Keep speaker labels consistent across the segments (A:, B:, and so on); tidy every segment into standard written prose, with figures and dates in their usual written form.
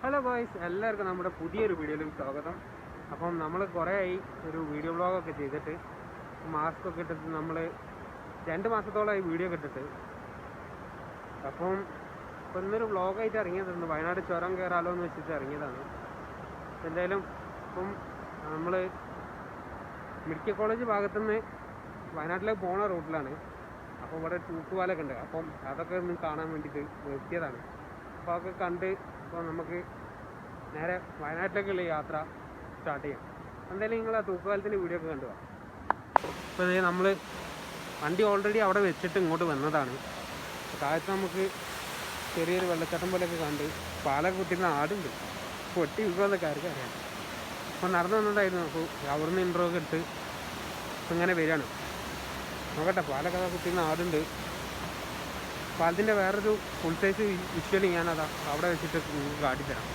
A: Hello ഗോയ്സ്, എല്ലാവർക്കും നമ്മുടെ പുതിയൊരു വീഡിയോയിലും സ്വാഗതം. അപ്പം നമ്മൾ കുറേ ആയി ഒരു വീഡിയോ വ്ളോഗൊക്കെ ചെയ്തിട്ട്, മാസ്കൊക്കെ ഇട്ടിട്ട് നമ്മൾ 2 മാസത്തോളമായി വീഡിയോ ഇട്ടിട്ട്. അപ്പം ഇപ്പം ഇന്നൊരു വ്ളോഗായിട്ട് ഇറങ്ങിയതാണ്. വയനാട് ചുരം കയറാലോ എന്ന് വെച്ചിട്ട് ഇറങ്ങിയതാണ്. എന്തായാലും ഇപ്പം നമ്മൾ മെഡിക്കൽ കോളേജ് ഭാഗത്തുനിന്ന് വയനാട്ടിലേക്ക് പോണ റൂട്ടിലാണ്. അപ്പോൾ ഇവിടെ തൂക്കുപാലൊക്കെ ഉണ്ട്. അപ്പം അതൊക്കെ ഒന്ന് കാണാൻ വേണ്ടിയിട്ട് നിർത്തിയതാണ്. അപ്പോൾ അതൊക്കെ കണ്ട് ഇപ്പോൾ നമുക്ക് നേരെ വയനാട്ടിലേക്കുള്ള യാത്ര സ്റ്റാർട്ട് ചെയ്യാം. എന്തായാലും നിങ്ങൾ ആ തൂക്കുപാലത്തിൻ്റെ വീഡിയോ ഒക്കെ കണ്ടു. ഇപ്പോൾ ഇതേ നമ്മൾ വണ്ടി ഓൾറെഡി അവിടെ വെച്ചിട്ട് ഇങ്ങോട്ട് വന്നതാണ്. താഴത്ത് നമുക്ക് ചെറിയൊരു വെള്ളച്ചാട്ടം പോലെയൊക്കെ കണ്ട് പാലൊക്കെ കുത്തിരുന്ന ആടുണ്ട്. പൊട്ടി വിൽക്കുമെന്നൊക്കെ ആർക്കും അറിയാം. അപ്പോൾ നടന്നു വന്നതായിരുന്നു. അപ്പോൾ അവിടുന്ന് ഇൻട്രോ ഒക്കെ എടുത്ത് ഇപ്പം ഇങ്ങനെ വരികയാണ്. നോക്കട്ടെ, പാലൊക്കെ കുത്തിരുന്ന ആടുണ്ട്. പാലത്തിൻ്റെ വേറൊരു ഫുൾ സൈസ് വിഷ്വലി ഞാനതാ അവിടെ വെച്ചിട്ട് നിങ്ങൾക്ക് കാട്ടിത്തരാം.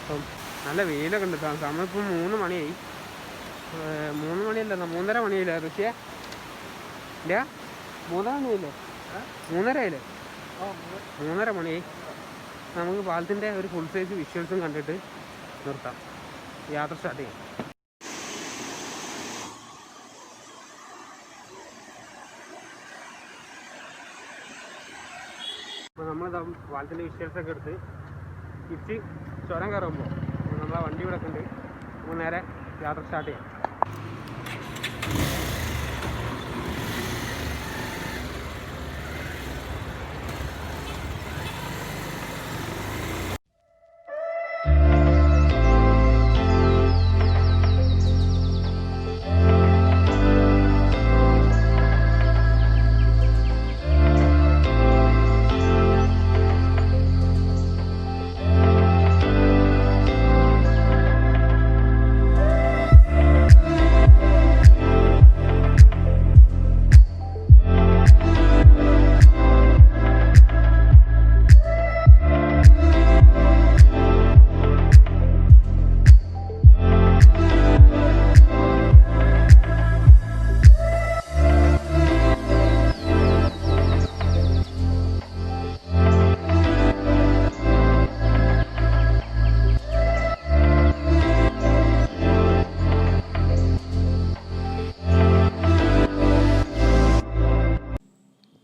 A: അപ്പം നല്ല വെയിലൊക്കെ ഉണ്ട്. സമയം ഇപ്പം 3 മണിയായി. 3 മണിയല്ല, 3:30 മണിയായില്ലേ ഋഷിയ? ഇല്ല, 3 മണിയായില്ലേ? 3:30 ആയില്ലേ? 3:30 മണിയായി. നമുക്ക് പാലത്തിൻ്റെ ഒരു ഫുൾ സൈസ് വിഷ്വൽസും കണ്ടിട്ട് നിർത്താം, യാത്ര സ്റ്റാർട്ട് ചെയ്യാം. അപ്പോൾ നമ്മൾ പാലത്തിൻ്റെ വിഷ്വൽസൊക്കെ എടുത്ത് തിരിച്ച് ചുരം കയറുമ്പോൾ നമ്മൾ ആ വണ്ടി ഇവിടെ ഉണ്ട്. നമ്മൾ നേരെ യാത്ര സ്റ്റാർട്ട് ചെയ്യാം.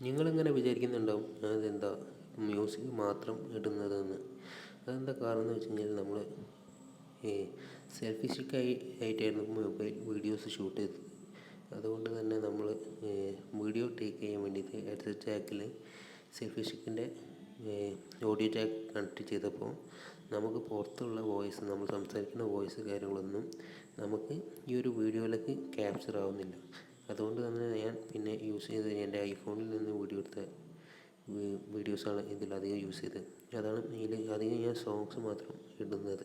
A: നിങ്ങളിങ്ങനെ വിചാരിക്കുന്നുണ്ടാവും അതെന്താ മ്യൂസിക് മാത്രം ഇടുന്നതെന്ന്. അതെന്താ കാരണം എന്ന് വെച്ച് കഴിഞ്ഞാൽ നമ്മൾ സെൽഫി സ്റ്റിക്കായിട്ടായിരുന്നു മൊബൈൽ വീഡിയോസ് ഷൂട്ട് ചെയ്തത്. അതുകൊണ്ട് തന്നെ നമ്മൾ വീഡിയോ ടേക്ക് ചെയ്യാൻ വേണ്ടിയിട്ട് ഹെഡ്സെറ്റ് ജാക്കിൽ സെൽഫി സ്റ്റിക്കിൻ്റെ ഓഡിയോ ജാക്ക് കണക്ട് ചെയ്തപ്പോൾ നമുക്ക് പുറത്തുള്ള വോയിസ്, നമ്മൾ സംസാരിക്കുന്ന വോയിസ് കാര്യങ്ങളൊന്നും നമുക്ക് ഈ ഒരു വീഡിയോയിലേക്ക് ക്യാപ്ചർ ആവുന്നില്ല. അതുകൊണ്ട് തന്നെ ഞാൻ പിന്നെ യൂസ് ചെയ്തത് എൻ്റെ ഐഫോണിൽ നിന്ന് വീഡിയോ എടുത്ത വീഡിയോസാണ് ഇതിലധികം യൂസ് ചെയ്തത്. അതാണ് ഇതിൽ അധികം ഞാൻ സോങ്സ് മാത്രം ഇടുന്നത്.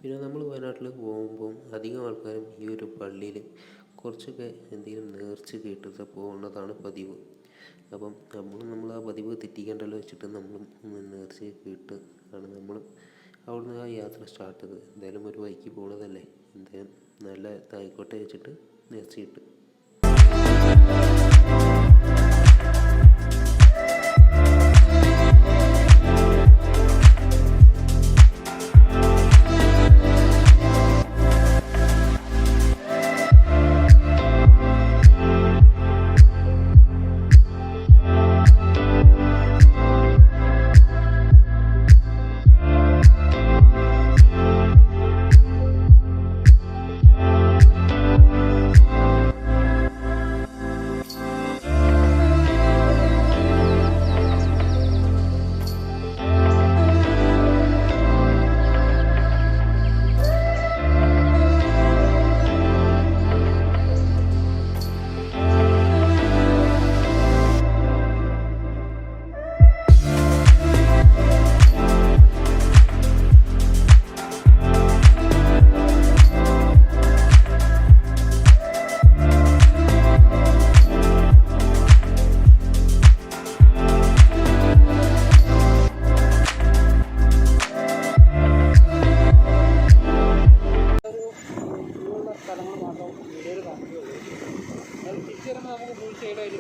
A: പിന്നെ നമ്മൾ വയനാട്ടിൽ പോകുമ്പോൾ അധികം ആൾക്കാരും ഈ ഒരു പള്ളിയിൽ കുറച്ചൊക്കെ എന്തെങ്കിലും നേർച്ച കേട്ടിട്ട് പോകുന്നതാണ് പതിവ്. അപ്പം നമ്മൾ ആ പതിവ് തെറ്റിക്കേണ്ടല്ലോ വെച്ചിട്ട് നമ്മളും നേർച്ച കേട്ട് ആണ് നമ്മളും അവിടുന്ന് ആ യാത്ര സ്റ്റാർട്ട് ചെയ്തത്. എന്തായാലും ഒരു വഴിക്ക് പോണതല്ലേ, എന്തായാലും നല്ല ഇതായിക്കോട്ടെ വെച്ചിട്ട് നേർച്ചയിട്ട്.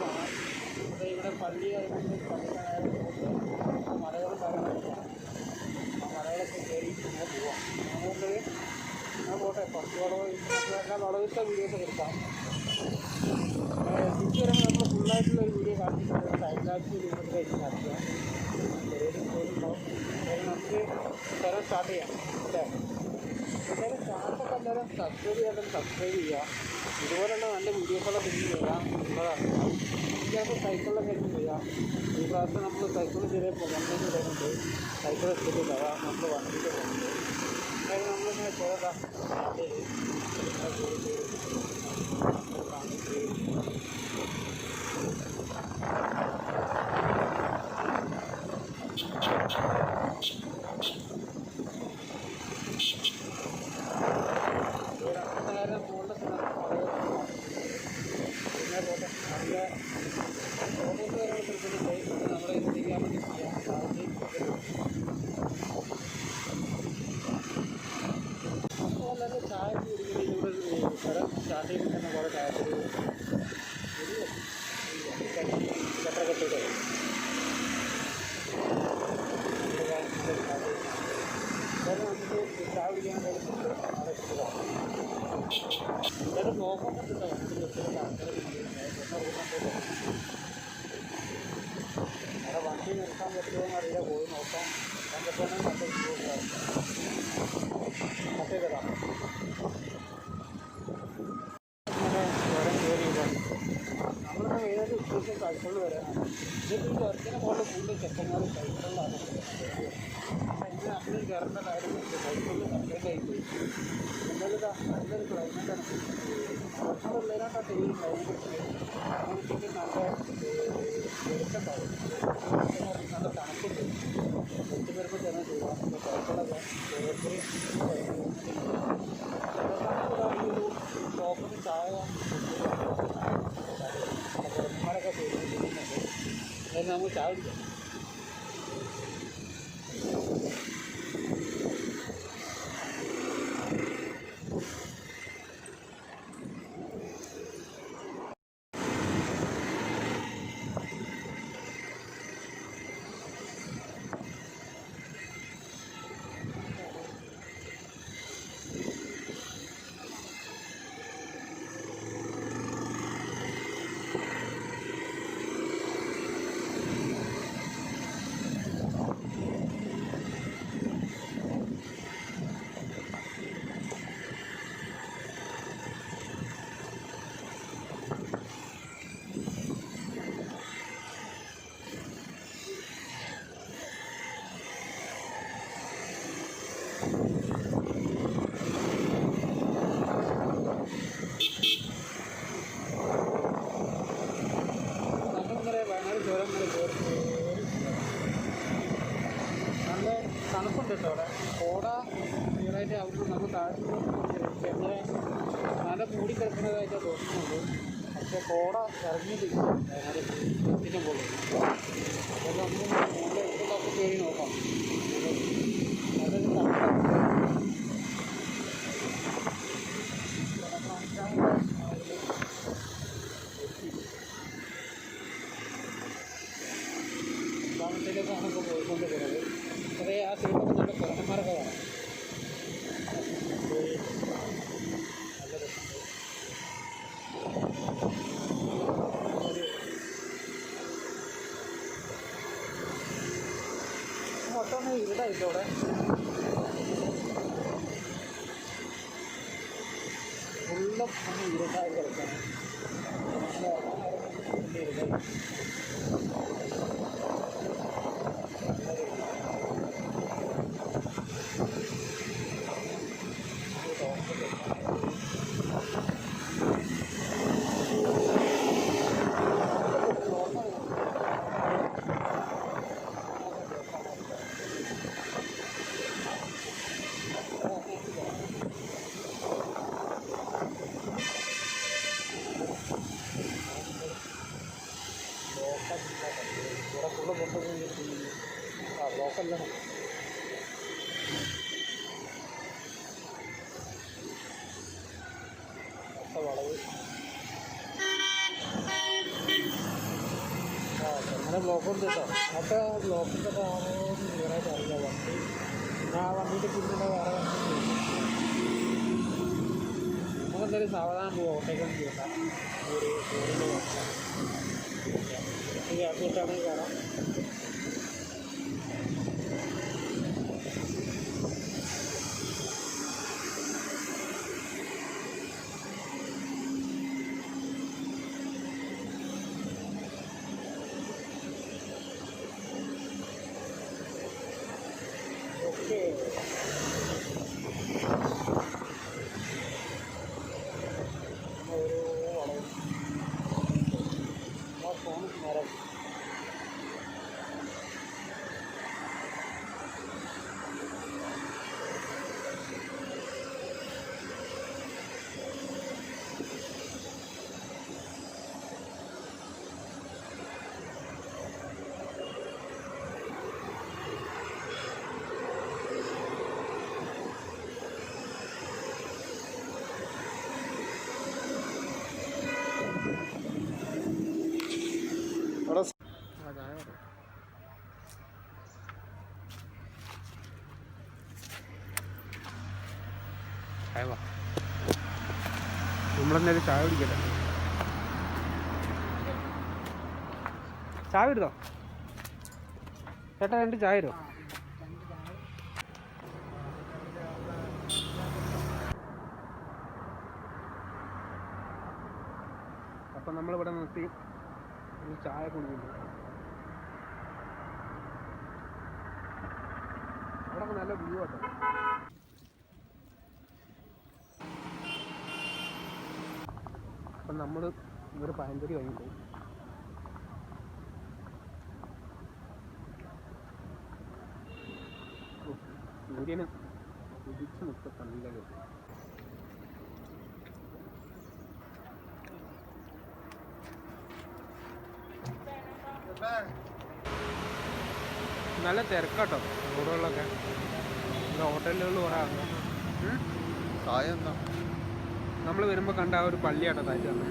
A: കാണാം. അപ്പോൾ ഇവിടെ പള്ളി ആയതുകൊണ്ട് മലകളും കാര്യങ്ങളൊക്കെ കാണാം. ആ മലകളൊക്കെ കയറി ഇങ്ങനെ പോവാം. അതുകൊണ്ട് ഞാൻ പോട്ടെ, കുറച്ച് വളവ് എല്ലാ വളവിട്ട വീഡിയോസ് എടുക്കാം. തിരിച്ചു വരുമ്പോൾ നമ്മൾ ഫുള്ളായിട്ടുള്ളൊരു വീഡിയോ കാണിച്ചിട്ടുണ്ട്. ടൈം ലാപ്സ് വീഡിയോസ് കഴിഞ്ഞ് നടത്തുക. ചെറിയൊരു ഉണ്ടാവും. നമുക്ക് സ്ഥലം സ്റ്റാർട്ട് ചെയ്യാം അല്ലേ. എല്ലാവരും ചാനലൊക്കെ എല്ലാവരും സബ്സ്ക്രൈബ് ചെയ്യാതെ സബ്സ്ക്രൈബ് ചെയ്യുക. ഇതുപോലുള്ള നല്ല വീഡിയോസൊക്കെ പിന്നെ ചെയ്യാം എന്നുള്ളതാണ്. ചിലപ്പോൾ സൈക്കിളിലൊക്കെ എടുത്ത് ചെയ്യാം. ഈ പ്രാവശ്യം നമ്മൾ സൈക്കിളിൽ ചെറിയ പ്രോഗ്രാമിലേക്ക് ഇടുന്നുണ്ട്. സൈക്കിൾ എടുത്തിട്ടില്ല, അതാണ് നമ്മൾ വണ്ടിയിൽ പോകുന്നത്. അതായത് നമ്മളിങ്ങനെ പോകാം ചായ കുടിക്കുന്നതിലൂടെ സ്ഥലം സ്റ്റാർട്ട് ചെയ്യുമ്പോൾ തന്നെ കുറേ ചായപ്പൊടി കെട്ടൊക്കെ നമുക്ക് ചായ കുടിക്കാൻ ചില ബ്ലോക്കൊക്കെ കിട്ടും. അവിടെ വണ്ടി നിർത്താൻ പറ്റുമോ എന്നറിയില്ല, പോയി നോക്കാം. ഞാൻ പറ്റുകയാണെങ്കിൽ മറ്റേതാ ഇങ്ങനെ ചുരം കയറിയിട്ടാണ് നമ്മളിപ്പോൾ ഏതൊരു ഉദ്ദേശം സൈക്കിളിൽ വരാനാണ്. ഇതിപ്പോൾ ഈ വർക്കിനെ പോലെ കൂടുതൽ ചെക്കന്മാർ സൈക്കിളിലാണ്. ഇങ്ങനെ അധികം കയറേണ്ട കാര്യമില്ല, സൈക്കിളിൽ സെപ്പറേറ്റായി പോയി. എന്തായാലും നല്ലൊരു ക്ലൈമറ്റാണ്. വർഷമുള്ളതിനായിട്ട് ഈ ക്ലൈമറ്റ് നമുക്ക് നല്ല വെളിച്ചുണ്ടാവും. നല്ല തണുപ്പുണ്ട്. വെച്ച് വരുമ്പോൾ തന്നെ ചെയ്യാം. സൈക്കിളൊക്കെ ഓരോരുത്തരും ഷോപ്പിന് ചായ പുറത്തുമാരൊക്കെ ചെയ്യുന്നുണ്ട്. അതിന് നമുക്ക് ചായ കുടിക്കാം. നല്ല തണുപ്പുണ്ട് കേട്ടോ അവിടെ. കോട ക്ലിയറായിട്ട് ആവുമ്പോൾ നമുക്ക് താഴെ ചെറിയ നല്ല മൂടി കിടക്കുന്നതായിട്ടാണ് തോന്നുന്നുള്ളൂ. പക്ഷേ കോട ഇറങ്ങിയിട്ടില്ല എത്തിക്കാൻ പോകുന്നു. അതൊക്കെ നമ്മൾ നല്ല ഇതൊക്കെ കയറി നോക്കാം. അതൊരു തണുപ്പാണ്. ാണ് ഇപ്പോൾ പോയിക്കൊണ്ടിരിക്കുന്നത്. അതേ ആ സൈഡൊക്കെ നല്ല കുരങ്ങന്മാരൊക്കെ കാണാം. നല്ല രസമുണ്ട്. മൊത്തം ഇരുടായിട്ട് അവിടെ ഫുള്ളും ഒന്ന് ഇരുടായി കിടക്കണം. ഇരുടായി ഇവിടെ ഫുള്ള് കൊണ്ടുപോയി ബ്ലോക്കല്ല. വളവ് നല്ല ബ്ലോക്ക് ഉണ്ട് കേട്ടോ. അപ്പോൾ ബ്ലോക്കിൻ്റെ ആണോ ക്ലിയറായിട്ട് അറിയില്ല. വണ്ടി ഞാൻ ആ വണ്ടിയുടെ പിന്നിലുള്ള വേറെ വണ്ടി നമുക്കെന്തായാലും സാവധാനം പോകും. ഓട്ടേക്കൊന്നും ചെയ്യണ്ട. ഒരു റോഡിൽ നോക്കാം. ഗ്യാസ് കിട്ടാണെങ്കിൽ കാണാം. ഓക്കെ, ഫോൺ നേരം നമ്മളെന്തായാലും ചായ കുടിക്കട്ടെ. ചായ എടുത്തോ ചേട്ടാ? 2 ചായ തരുമോ? അപ്പം നമ്മളിവിടെ നിർത്തി ഒരു ചായ കുടിക്കുന്നു. അവിടെ നല്ല വ്യൂ ആട്ടോ. അപ്പം നമ്മൾ ഒരു പഴംപൊരി വാങ്ങിയിട്ട് സൂര്യന് കുതിച്ച് നിൽക്കത്ത നല്ല നല്ല തിരക്കാട്ടോ റോഡുകളിലൊക്കെ. ഹോട്ടലുകൾ കുറേ ആകുന്നു. നമ്മൾ വരുമ്പോൾ കണ്ട ആ ഒരു പള്ളിയാട്ടോ താഴ്ച തന്നെ.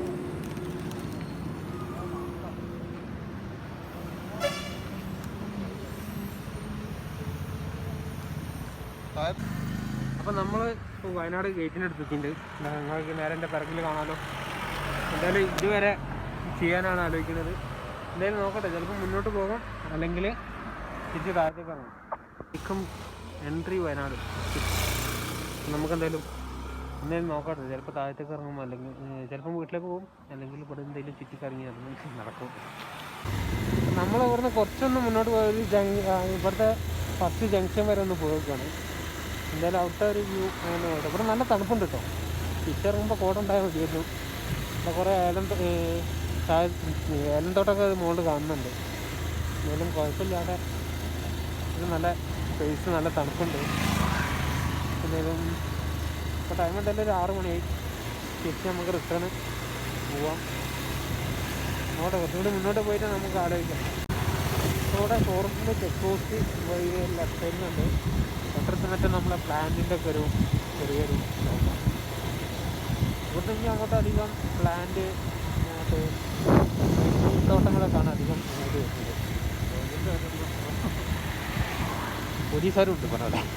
A: അപ്പം നമ്മൾ ഇപ്പോൾ വയനാട് ഗേറ്റിൻ്റെ അടുത്തെത്തിയിട്ടുണ്ട്. നിങ്ങൾക്ക് നേരെ എൻ്റെ പിറകിൽ കാണാമല്ലോ. എന്തായാലും ഇതുവരെ ചെയ്യാനാണ് ആലോചിക്കുന്നത്. എന്തായാലും നോക്കട്ടെ, ചിലപ്പോൾ മുന്നോട്ട് പോകും, അല്ലെങ്കിൽ തിരിച്ച് താഴത്തേക്ക് ഇറങ്ങും. ശരിക്കും എൻട്രി വയനാട്. നമുക്കെന്തായാലും എന്തായാലും നോക്കട്ടെ, ചിലപ്പോൾ താഴത്തേക്ക് ഇറങ്ങും, അല്ലെങ്കിൽ ചിലപ്പം വീട്ടിലേക്ക് പോകും, അല്ലെങ്കിൽ ഇവിടെ എന്തെങ്കിലും ചുറ്റിക്കറങ്ങി അതൊന്നും നടക്കും. നമ്മൾ ഇവിടുന്ന് കുറച്ചൊന്ന് മുന്നോട്ട് പോയത് ഇവിടുത്തെ ഫസ്റ്റ് ജംഗ്ഷൻ വരെ ഒന്ന് പോയേക്കാണ്. എന്തായാലും അവിടുത്തെ ഒരു വ്യൂ അങ്ങനെ ഇവിടെ നല്ല തണുപ്പുണ്ട് കേട്ടോ. തിരിച്ചിറങ്ങുമ്പോൾ കോട ഉണ്ടായാൽ മതിയായിരുന്നു. ഇവിടെ കുറേ ഏലം തോട്ടമൊക്കെ മുകളിൽ കാണുന്നുണ്ട്. എന്തായാലും കുഴപ്പമില്ലാതെ ഇത് നല്ല സ്പേസ്, നല്ല തണുപ്പുണ്ട്. എന്തായാലും ഇപ്പോൾ ടൈം എന്തായാലും ഒരു 6 മണിയായി. തിരിച്ച് നമുക്ക് റിട്ടേൺ പോവാം. അങ്ങോട്ട് കുറച്ചുകൂടി മുന്നോട്ട് പോയിട്ട് നമുക്ക് ആലോചിക്കാം. ഇവിടെ ഫോറസ്റ്റിൻ്റെ ചെക്ക് പോസ്റ്റ് വഴി ലെഫ്റ്റ് സൈഡിലുണ്ട്. തൊട്ടടുത്ത് മറ്റേ നമ്മളെ പ്ലാന്റിൻ്റെ ഒക്കെ ഒരു ചെറിയൊരു ഷോപ്പാണ്. ഇവിടുന്ന് ഇനി അങ്ങോട്ട് അധികം പ്ലാന്റ് അങ്ങോട്ട് തോട്ടങ്ങളൊക്കെയാണ് അധികം അങ്ങോട്ട് വരുന്നത്. പോലീസുകാരും ഉണ്ട് പറഞ്ഞാൽ.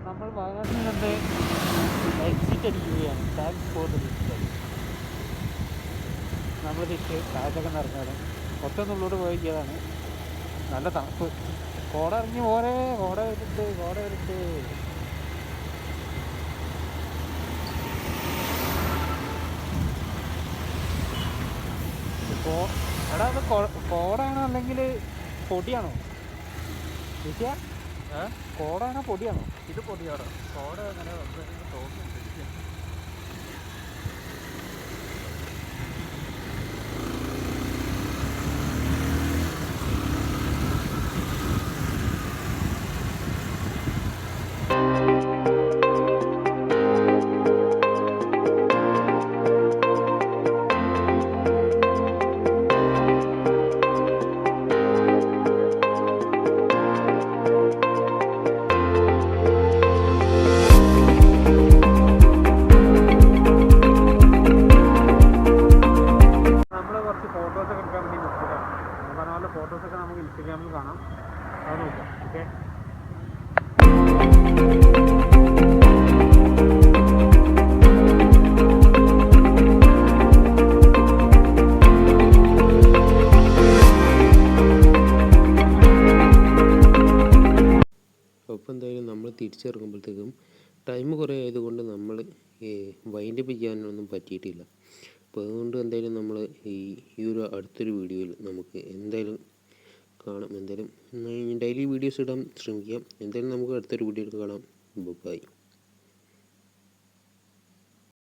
A: നമ്മൾ വയനാട്ടിൽ നിന്ന് എക്സിറ്റ് അടിക്കുകയാണ്. Thanks for the visit. നമ്മൾ തിരിച്ച് താഴത്തൊക്കെ നടക്കാതെ ഒറ്റൊന്നുള്ളോട്ട് പോയിരിക്കുകയാണ്. നല്ല തണുപ്പ്. കോട ഇറങ്ങി പോരെ, കോട വരുന്നുണ്ട്. എടാ അത് കോടയാണോ അല്ലെങ്കിൽ പൊടിയാണോ ചേച്ചിയാ? കോടയാണോ പൊടിയാണോ? ഇത് പൊടിയാണോ? കോട അങ്ങനെ തോന്നുന്നുണ്ട്.
B: വൈൻഡപ്പ് ചെയ്യാനൊന്നും പറ്റിയിട്ടില്ല. അപ്പോൾ അതുകൊണ്ട് എന്തായാലും നമ്മൾ ഈ ഒരു അടുത്തൊരു വീഡിയോയിൽ നമുക്ക് എന്തായാലും കാണാം. എന്തായാലും ഡെയിലി വീഡിയോസ് ഇടാൻ ശ്രമിക്കാം. എന്തായാലും നമുക്ക് അടുത്തൊരു വീഡിയോയിൽ കാണാം. ബൈ.